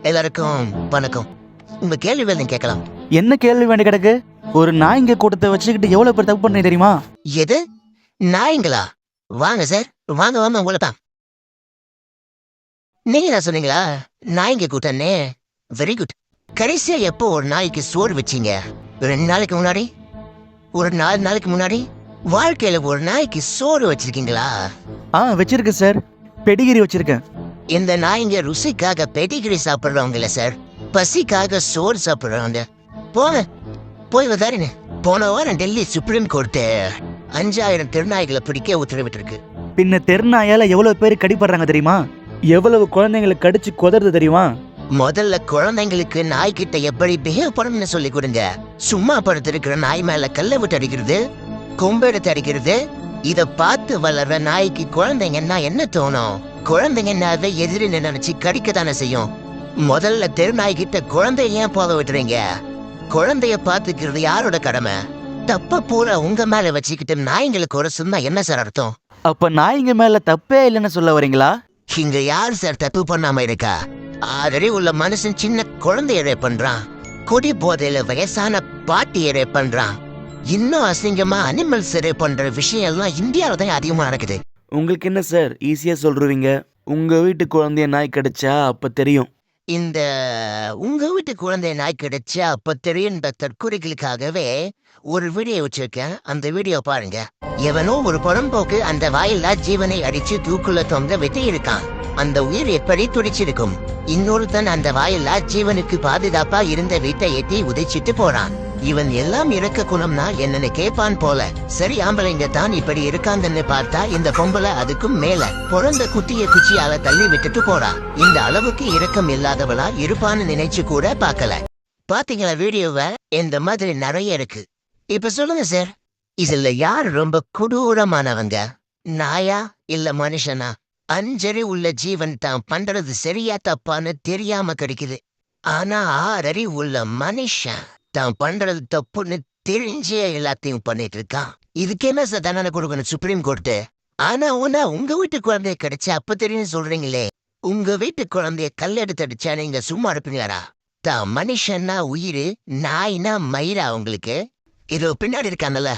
எல்லாருக்கும் வணக்கம். உங்க கேள்வி வேலை கேட்கலாம். என்ன கேள்வி வேண்டி கிடக்கு? ஒரு நாய்ங்க கூட்டத்தை வச்சுக்கிட்டு எவ்வளவு பேர் தப்பு பண்ணி தெரியுமா? எது? நாய்ங்களா? வாங்க சார், வாங்க வாங்க உங்களை தான். நீங்க தான் சொன்னீங்களா நாய்ங்க கூட்டம்னே? Very good. கடைசியா எப்போ ஒரு நாய்க்கு சோறு வச்சீங்க? 2 நாளைக்கு முன்னாடி? ஒரு 4 நாளைக்கு முன்னாடி? வாழ்க்கையில ஒரு நாய்க்கு சோறு வச்சிருக்கீங்களா? வச்சிருக்கேன் சார். பெடிகிரி வச்சிருக்கேன். இந்த நாய்ங்க ருசிக்காக பெடிகிரி சாப்பிடுறவங்க இல்ல சார், பசிக்காக சோறு சாப்பிடுறவங்க. போங்க போய் வதாருங்க. போன வாரம் டெல்லி சுப்ரீம் கோர்ட்டு 5000 திருநாய்களை பிடிக்க உத்தரவிட்டு இருக்கு. பின்ன தெருநாயால எவ்வளவு பேர் கடிப்படுறாங்க தெரியுமா? எவ்வளவு குழந்தைங்களை கடிச்சு கொதறது தெரியுமா? முதல்ல குழந்தைங்களுக்கு நாய்கிட்ட எப்படி பிஹேவ் பண்ணணும்னு சொல்லி கொடுங்க. சும்மா படுத்திருக்கிற நாய் மேல கல்ல விட்டு அடிக்கிறது, கொம்பெடுத்து அடிக்கிறது, இத பார்த்து வளர்ற நாய்க்கு குழந்தைங்கன்னா என்ன தோணும்? குழந்தைங்கன்னாவே எதிரி நினைச்சு கடிக்கத்தானே செய்யும். முதல்ல தெருநாய்கிட்ட குழந்தைய ஏன் போக விட்டுறீங்க? குழந்தைய பாத்துக்கிறது யாரோட கடமை? தப்ப பூரா உங்க மேல வச்சுக்கிட்டு நாய்ங்களுக்கு ஒரு சொன்னா என்ன சார் அர்த்தம்? அப்ப நாய்ங்க மேல தப்பே இல்லைன்னு சொல்ல வரீங்களா? இங்க யார் சார் தப்பு பண்ணாம இருக்கா? ஆல்ரெடி உள்ள மனுஷன் சின்ன குழந்தைய ரேப் பண்றான், கொடி போதையில வயசான பாட்டியை ரேப் பண்றான், இன்னும் அசிங்கமா அனிமல்ஸ் ரேப் பண்ற விஷயம் எல்லாம் இந்தியாவில தான் அதிகமா நடக்குது. உங்களுக்கு என்ன சார் ஈஸியா சொல்றீங்க? உங்க வீட்டு குழந்தைய நாய் கடிச்சா அப்ப தெரியும். இந்த உங்க வீட்டு குழந்தை நாய் கிடைச்சா அப்ப தெரியும் தற்கொலைகளுக்காகவே ஒரு வீடியோ வச்சிருக்கேன். அந்த வீடியோ பாருங்க. எவனோ ஒரு புறம்போக்கு அந்த வாயில்லா ஜீவனை அடிச்சு தூக்குள்ள தொங்க வெட்டி இருக்கான். அந்த உயிர் எப்படி துடிச்சிருக்கும்? இன்னொருத்தன் அந்த வாயில்லா ஜீவனுக்கு பாதுகாப்பா இருந்த வீட்டை எட்டி உதைச்சிட்டு போறான். இவன் எல்லாம் இறக்க குணம்னா என்னன்னு கேட்பான் போல. சரி, ஆம்பளைங்க தான் இப்படி இருக்காங்கன்னு பார்த்தா இந்த பொம்பளை அதுக்கும் மேல பிறந்த குட்டிய குச்சியால தள்ளி விட்டுட்டு போறா. இந்த அளவுக்கு இரக்கம் இல்லாதவளா இருப்பான்னு நினைச்சு கூட பார்க்கல. பாத்தீங்களா வீடியோவை? இந்த மாதிரி நிறைய இருக்கு. இப்ப சொல்லுங்க சார், இதுல யார் ரொம்ப கொடூரமானவங்க? நாயா இல்ல மனுஷனா? அஞ்சறி உள்ள ஜீவன் தான் பண்றது சரியா தப்பான்னு தெரியாம கிடைக்குது. ஆனா 6 அறிவு உள்ள மனுஷன் தான் பண்றது தப்புன்னு தெரிஞ்சே எல்லாத்தையும் பண்ணிட்டு இருக்கான். இதுக்கு என்ன சார் தண்டனை கொடுக்கணும் சுப்ரீம் கோர்ட்டு? ஆனா உங்க வீட்டு குழந்தைய கிடைச்சா அப்ப தெரியும் சொல்றீங்களே. உங்க வீட்டு குழந்தைய கல்லெடுத்து அடிச்சா நீங்க சும்மா இருப்பீங்களா? தான் மனுஷன்னா உயிர், நாய்னா மயிரா உங்களுக்கு? இது பின்னாடி இருக்காங்கல்ல,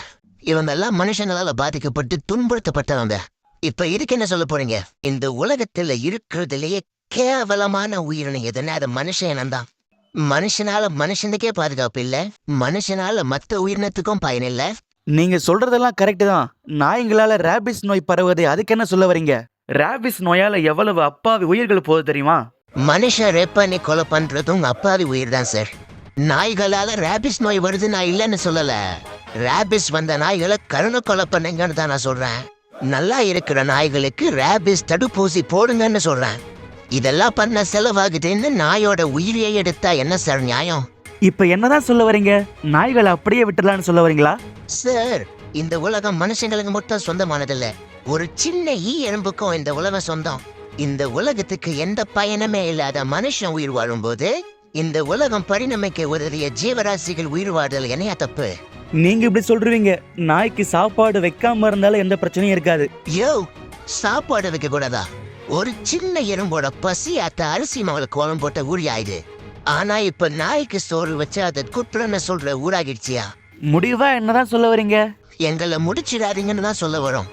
இவங்கெல்லாம் மனுஷங்களால பாதிக்கப்பட்டு துன்புறுத்தப்பட்டவங்க. இப்ப இதுக்கு என்ன சொல்ல போறீங்க? இந்த உலகத்துல இருக்கிறதுலயே கேவலமான உயிரினம் எதுன்னா அது மனுஷன் இனம்தான். மனுஷனால மனுஷனுக்கே பாதுகாப்பு இல்ல, மனுஷனால மத்த உயிரினத்துக்கும் பயன் இல்ல. நீங்க சொல்றதெல்லாம் கரெக்ட் தான். நாய்ங்களால ரேபிஸ் நோய் பரவுது, அதுக்கு என்ன சொல்ல வரீங்க? ரேபிஸ் நோயால எவ்வளவு அப்பாவி உயிர்கள் போகுது தெரியுமா? மனுஷன் ரேப் பண்ணி கொலை பண்றதும் அப்பாவி உயிர் தான் சார். நாய்களால ரேபிஸ் நோய் வருது நான் இல்லைன்னு சொல்லல. ரேபிஸ் வந்த நாய்களை கருணை கொலை பண்ணுங்கன்னு தான் நான் சொல்றேன். நல்லா இருக்கிற நாய்களுக்கு ரேபிஸ் தடுப்பூசி போடுங்கன்னு சொல்றேன். இதெல்லாம் பண்ண செலவாகுதுன்னு நாயோட உயிரியை எடுத்தா என்ன சார் நியாயம்? இப்ப என்னதான் சொல்ல வரீங்க? நாய்களை அப்படியே விட்டுலான்னு சொல்ல வரீங்களா? சார், இந்த உலகம் மனுஷங்களுக்கு மட்டும் சொந்தமானதில்ல. ஒரு சின்ன எறும்புக்கும் இந்த உலகம் சொந்தம். இந்த உலகத்துக்கு எந்த பயனுமே இல்லாத மனுஷன் உயிர் வாழும்போது இந்த உலகம் பரிணமிக்க உதவிய ஜீவராசிகள் உயிர் வாழ்தல் என்னையா தப்பு? நீங்க இப்படி சொல்றீங்க. நாய்க்கு சாப்பாடு வைக்காம இருந்தாலும் எந்த பிரச்சனையும் இருக்காது. யோ, சாப்பாடு வைக்க கூடாதா? ஒரு சின்ன எறும்போட பசி அத்த அரிசி மாவுல கோலம் போட்ட ஊழி ஆயுது. ஆனா இப்ப நாய்க்கு சோறு வச்சு அதை குற்றம்னு சொல்ற ஊராகிடுச்சியா? முடிவா என்னதான் சொல்ல வரீங்க? எங்களை முடிச்சிடாதீங்கன்னு தான் சொல்ல வரோம்.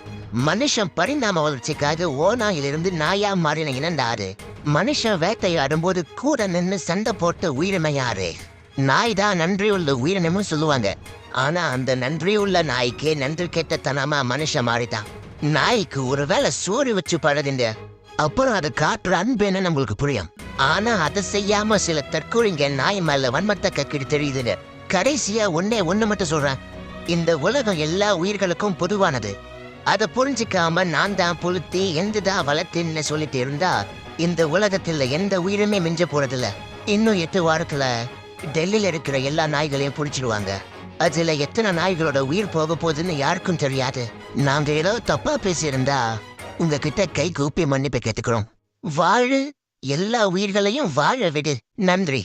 மனுஷன் பரிணாம வளர்ச்சிக்காக ஓநாயிலிருந்து நாயா மாறின இனந்தாரு. மனுஷன் வேட்டையாடும் போது கூட நின்று சண்டை போட்ட உயிரினம் யாரு? நாய் தான் நன்றியுள்ள உயிரினமும் சொல்லுவாங்க. ஆனா அந்த நன்றியுள்ள நாய்க்கே நன்றி கெட்டத்தனமா மனுஷன் மாறிட்டான். நாய்க்கு ஒருவேளை சோறு வச்சு பழகுங்க, அப்புறம் அதை காட்டுற அன்புன்னு நம்மளுக்கு புரியும். ஆனா அதை செய்யாம சில தற்கொலைங்க நாய் மேல வன்மத்தை கக்கிட்டு தெரியுதுங்க. கடைசியா ஒண்ணு மட்டும் சொல்றேன். இந்த உலகம் எல்லா உயிர்களுக்கும் பொதுவானது. அதை புரிஞ்சுக்காம நான் தான் புளுத்தி எந்துதான் வளர்த்தின்னு சொல்லிட்டு இருந்தா இந்த உலகத்துல எந்த உயிருமே மிஞ்ச போறதில்ல. இன்னும் 8 வாரத்துல டெல்லியில இருக்கிற எல்லா நாய்களையும் புடிச்சிடுவாங்க. அதுல எத்தனை நாய்களோட உயிர் போக போகுதுன்னு யாருக்கும் தெரியாது. நாங்க ஏதோ தப்பா பேசியிருந்தா உங்ககிட்ட கை கூப்பி மன்னிப்பு கேட்டுக்கிறோம். வாழு, எல்லா உயிர்களையும் வாழ விடு. நன்றி.